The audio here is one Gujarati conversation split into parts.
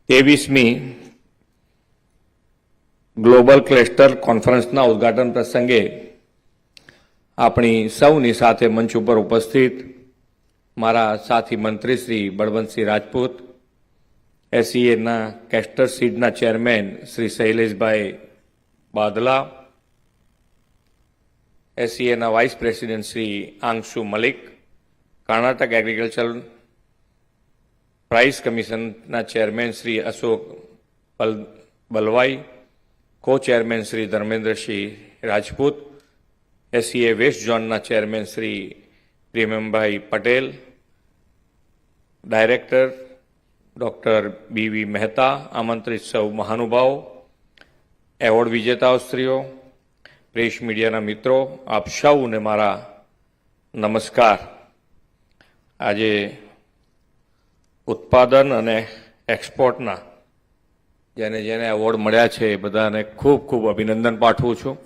23મી ગ્લોબલ ક્લસ્ટર કોન્ફરન્સના ઉદ્ઘાટન પ્રસંગે આપણી સૌની સાથે મંચ ઉપર ઉપસ્થિત મારા સાથી મંત્રી શ્રી બળવંતસિંહ રાજપૂત, એસઈએના કેસ્ટર સીડના ચેરમેન શ્રી શૈલેષભાઈ બાદલા, એસઈએના vice president Shri Anshu Malik, Karnataka agriculture price કમિશનના chairman Shri Ashok Balwai, co chairman Shri Dharmendrasinh Rajput, SCA west ઝોનના chairman Shri Prembhai Patel, director doctor BV Mehta, આમંત્રિત સૌ મહાનુભાવો, એવોર્ડ વિજેતાશ્રીઓ, પ્રેસ મીડિયાના મિત્રો, આપ સૌને મારા નમસ્કાર. આજે ઉત્પાદન અને એક્સપોર્ટના જેને જેને એવોર્ડ મળ્યા છે એ બધાને ખૂબ ખૂબ અભિનંદન પાઠવું છું.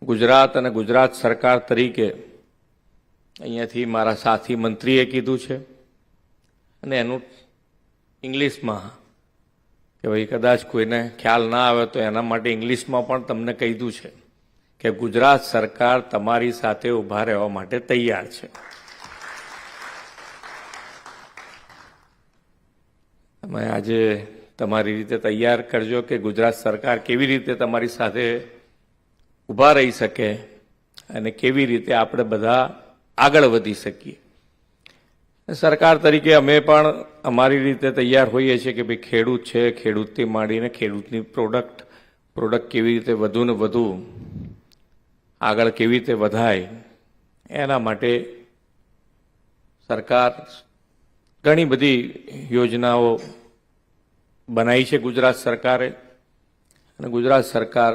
ગુજરાત અને ગુજરાત સરકાર તરીકે અહીંયાથી મારા સાથી મંત્રીએ કીધું છે અને એનું ઇંગ્લિશમાં કે ભાઈ કદાચ કોઈને ખ્યાલ ના આવે તો એના માટે ઇંગ્લિશમાં પણ તમને કીધું છે કે ગુજરાત સરકાર તમારી સાથે ઊભા રહેવા માટે તૈયાર છે. તમે આજે તમારી રીતે તૈયાર કરજો કે ગુજરાત સરકાર કેવી રીતે તમારી સાથે ઊભા રહી શકે અને કેવી રીતે આપણે બધા આગળ વધી શકીએ. સરકાર તરીકે અમે પણ અમારી રીતે તૈયાર હોઈએ છીએ કે ભાઈ ખેડૂત છે, ખેડૂતથી માંડીને ખેડૂતની પ્રોડક્ટ કેવી રીતે વધુ ને વધુ આગળ કેવી રીતે વધાય એના માટે સરકાર ઘણી બધી યોજનાઓ બનાવી છે ગુજરાત સરકારે. અને ગુજરાત સરકાર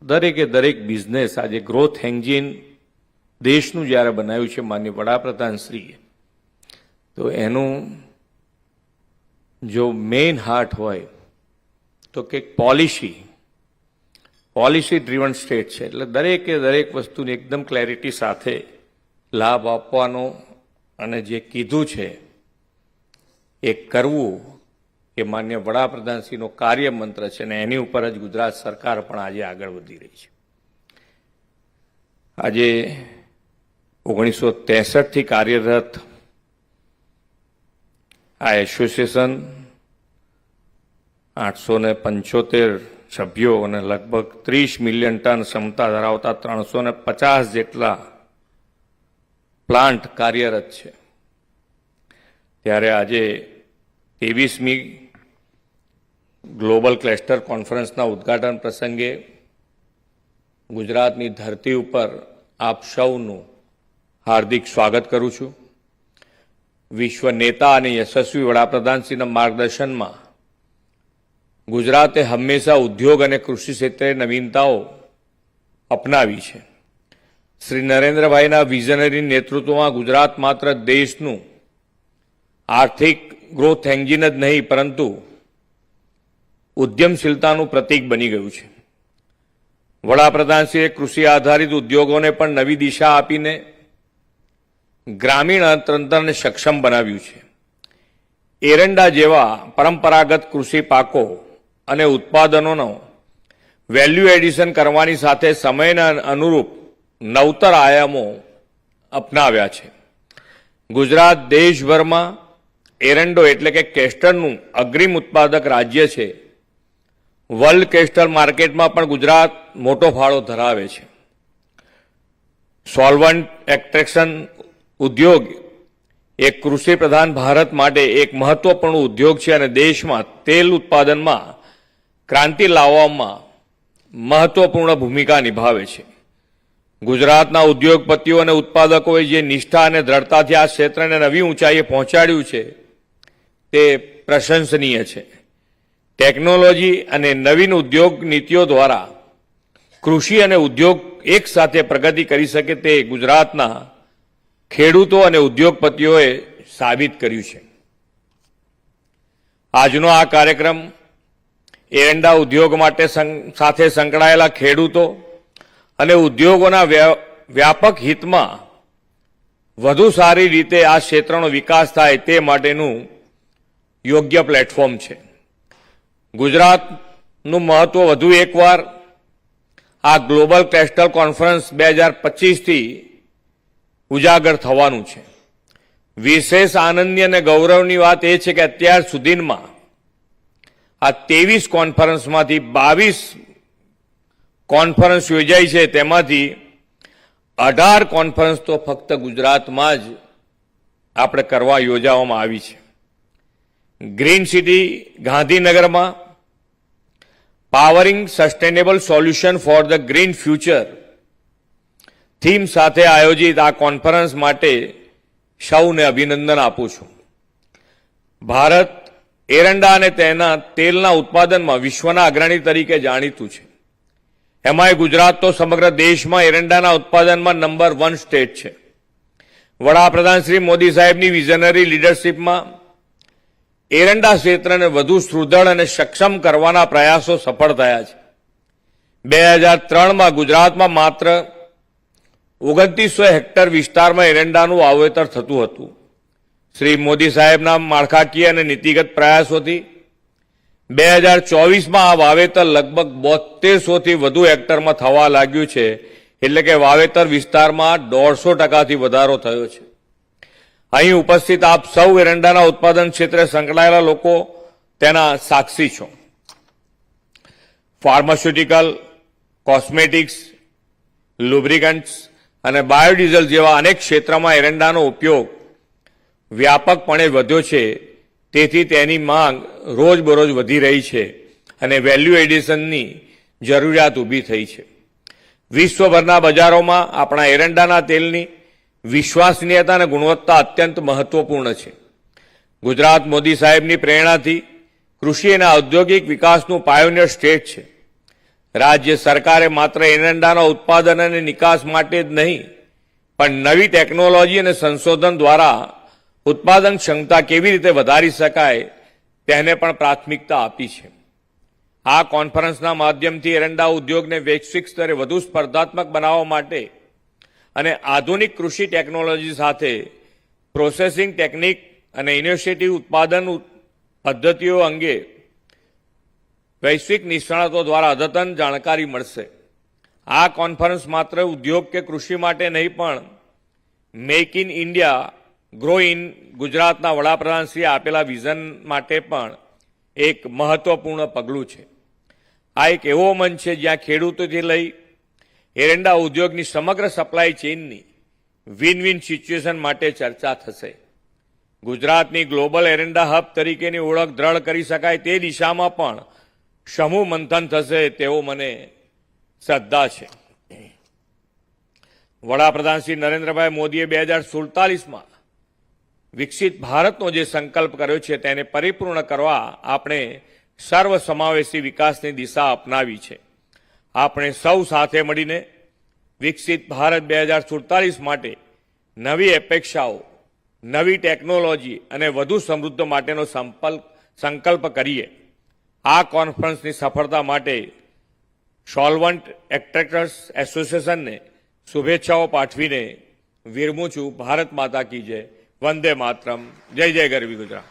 દરેકે દરેક બિઝનેસ આજે ગ્રોથ એન્જિન દેશનું જ્યારે બનાવ્યું છે માનનીય વડાપ્રધાનશ્રીએ, તો એનું જો મેઇન હાર્ટ હોય તો કે પોલિસી ડ્રીવન સ્ટેટ છે. એટલે દરેકે દરેક વસ્તુની એકદમ ક્લેરિટી સાથે લાભ આપવાનો અને જે કીધું છે એ કરવું એ માન્ય વડાપ્રધાનશ્રીનો કાર્યમંત્ર છે અને એની ઉપર જ ગુજરાત સરકાર પણ આજે આગળ વધી રહી છે. આજે 1963થી કાર્યરત આ એસોસિએશન 875 સભ્યો અને લગભગ 30 મિલિયન ટન ક્ષમતા ધરાવતા 350 જેટલા પ્લાન્ટ કાર્યરત છે. ત્યારે આજે 23મી ગ્લોબલ ક્લસ્ટર કોન્ફરન્સના ઉદ્ઘાટન પ્રસંગે ગુજરાતની ધરતી ઉપર આપ સૌનું હાર્દિક સ્વાગત કરું છું. વિશ્વ નેતા અને યશસ્વી વડાપ્રધાનશ્રીના માર્ગદર્શનમાં ગુજરાતે હંમેશા ઉદ્યોગ અને કૃષિ ક્ષેત્રે નવીનતાઓ અપનાવી છે. શ્રી નરેન્દ્રભાઈના વિઝનરી નેતૃત્વમાં ગુજરાત માત્ર દેશનું આર્થિક ગ્રોથ એન્જિન જ નહીં પરંતુ ઉદ્યમશીલતાનું પ્રતીક બની ગયું છે. વડાપ્રધાનશ્રીએ કૃષિ આધારિત ઉદ્યોગોને પણ નવી દિશા આપીને ગ્રામીણ અર્થતંત્રને સક્ષમ બનાવ્યું છે. એરંડા જેવા પરંપરાગત કૃષિ પાકો અને ઉત્પાદનોનો વેલ્યુ એડિશન કરવાની સાથે સમયના અનુરૂપ નવતર આયામો અપનાવ્યા છે. ગુજરાત દેશભરમાં એરંડો એટલે કે કેસ્ટરનું અગ્રીમ ઉત્પાદક રાજ્ય છે. વર્લ્ડ કેસ્ટર માર્કેટમાં પણ ગુજરાત મોટો ફાળો ધરાવે છે. સોલ્વન્ટ એક્સટ્રેક્શન ઉદ્યોગ એક કૃષિ પ્રધાન ભારત માટે એક મહત્વપૂર્ણ ઉદ્યોગ છે અને દેશમાં તેલ ઉત્પાદનમાં ક્રાંતિ લાવવામાં મહત્વપૂર્ણ ભૂમિકા નિભાવે છે. ગુજરાતના ઉદ્યોગપતિઓ અને ઉત્પાદકોએ જે નિષ્ઠા અને દ્રઢતાથી આ ક્ષેત્રને નવી ઊંચાઈએ પહોંચાડ્યું છે તે પ્રશંસનીય છે. ટેકનોલોજી અને નવીન ઉદ્યોગ નીતિઓ દ્વારા કૃષિ અને ઉદ્યોગ એક સાથે પ્રગતિ કરી શકે તે ગુજરાતના ખેડૂતો અને ઉદ્યોગપતિઓએ સાબિત કર્યું છે. આજનો આ કાર્યક્રમ એરંડા ઉદ્યોગ માટે સાથે સંકળાયેલા ખેડૂતો અને ઉદ્યોગોના વ્યાપક હિતમાં વધુ સારી રીતે આ ક્ષેત્રનો વિકાસ થાય તે માટેનું યોગ્ય પ્લેટફોર્મ છે. ગુજરાતનું મહત્વ વધુ એકવાર આ ગ્લોબલ ક્લસ્ટર કોન્ફરન્સ 2025થી ઉજાગર થવાનું છે. વિશેષ આનંદની અને ગૌરવની વાત એ છે કે અત્યાર સુધીમાં આ 23 કોન્ફરન્સમાંથી 22 કોન્ફરન્સ યોજાઈ છે, તેમાંથી 18 કોન્ફરન્સ તો ફક્ત ગુજરાતમાં જ આપણે કરવા યોજવામાં આવી છે. ગ્રીન સિટી ગાંધીનગરમાં powering sustainable solution for the green future theme સાથે આયોજિત આ કોન્ફરન્સ માટે સૌને અભિનંદન આપું છું. ભારત એરંડા અને તેના તેલના ઉત્પાદનમાં વિશ્વના અગ્રણી તરીકે જાણીતું છે. એમાંય ગુજરાત તો સમગ્ર દેશમાં એરંડાના ઉત્પાદનમાં નંબર 1 સ્ટેટ છે. વડાપ્રધાન શ્રી મોદી સાહેબની વિઝનરી લીડરશીપમાં એરંડા ક્ષેત્રને વધુ સુદૃઢ અને સક્ષમ કરવાના પ્રયાસો સફળ થયા છે. 2003માં ગુજરાતમાં માત્ર 2900 હેક્ટર વિસ્તારમાં એરંડાનું વાવેતર થતું હતું. શ્રી મોદી સાહેબના માળખાકીય અને નીતિગત પ્રયાસોથી 2024માં આ વાવેતર લગભગ 7200થી વધુ હેક્ટરમાં થવા લાગ્યું છે. એટલે કે વાવેતર વિસ્તારમાં 150%થી વધારો થયો છે. અહીં ઉપસ્થિત આપ સૌ એરંડાના ઉત્પાદન ક્ષેત્રે સંકળાયેલા લોકો તેના સાક્ષી છો. ફાર્માસ્યુટિકલ, કોસ્મેટિક્સ, લુબ્રિકન્ટ્સ અને બાયોડીઝલ જેવા અનેક ક્ષેત્રમાં એરંડાનો ઉપયોગ વ્યાપકપણે વધ્યો છે. તેથી તેની માંગ રોજબરોજ વધી રહી છે અને વેલ્યુ એડિશનની જરૂરિયાત ઊભી થઈ છે. વિશ્વભરના બજારોમાં આપણા એરંડાના તેલની વિશ્વસનીયતા અને ગુણવત્તા અત્યંત મહત્વપૂર્ણ છે. ગુજરાત મોદી સાહેબની પ્રેરણાથી કૃષિ અને ઔદ્યોગિક વિકાસનું પાયોનિયર સ્ટેટ છે. રાજ્ય સરકારે માત્ર એરંડાના ઉત્પાદન અને નિકાસ માટે જ નહીં, પણ નવી ટેકનોલોજી અને સંશોધન દ્વારા ઉત્પાદન ક્ષમતા કેવી રીતે વધારી શકાય તેને પણ પ્રાથમિકતા આપી છે. આ કોન્ફરન્સના માધ્યમથી એરંડા ઉદ્યોગને વૈશ્વિક સ્તરે વધુ સ્પર્ધાત્મક બનાવવા માટે અને આધુનિક કૃષિ ટેકનોલોજી સાથે પ્રોસેસિંગ ટેકનિક અને ઇનિશિયેટિવ ઉત્પાદન પદ્ધતિઓ અંગે વૈશ્વિક નિષ્ણાતો દ્વારા અદ્યતન જાણકારી મળશે. આ કોન્ફરન્સ માત્ર ઉદ્યોગ કે કૃષિ માટે નહીં, પણ make in India, grow in ગુજરાતના વડાપ્રધાનશ્રીએ આપેલા વિઝન માટે પણ એક મહત્વપૂર્ણ પગલું છે. આ એક એવો મંચ છે જ્યાં ખેડૂતોથી લઈ એરંડા ઉદ્યોગની સમગ્ર સપ્લાય ચેઇનની વિન વિન સિચ્યુએશન માટે ચર્ચા થશે. ગુજરાતની ગ્લોબલ એરંડા હબ તરીકેની ઓળખ દ્રઢ કરી શકાય તે દિશામાં પણ સમૂહ મંથન થશે તેવો મને શ્રદ્ધા છે. વડાપ્રધાન શ્રી નરેન્દ્રભાઈ મોદીએ 2047માં વિકસિત ભારતનો જે સંકલ્પ કર્યો છે તેને પરિપૂર્ણ કરવા આપણે સર્વસમાવેશી વિકાસની દિશા અપનાવી છે. આપણે સૌ સાથે મળીને વિકસિત ભારત 2047 માટે નવી અપેક્ષાઓ, નવી ટેકનોલોજી અને વધુ સમૃદ્ધ માટેનો સંકલ્પ કરીએ. આ કોન્ફરન્સની સફળતા માટે સોલ્વન્ટ એક્ટ્રેક્ટર્સ એસોસિએશનને શુભેચ્છાઓ પાઠવીને વિરમું છું. ભારત માતા કી જય. વંદે માતરમ. જય જય ગરવી ગુજરાત.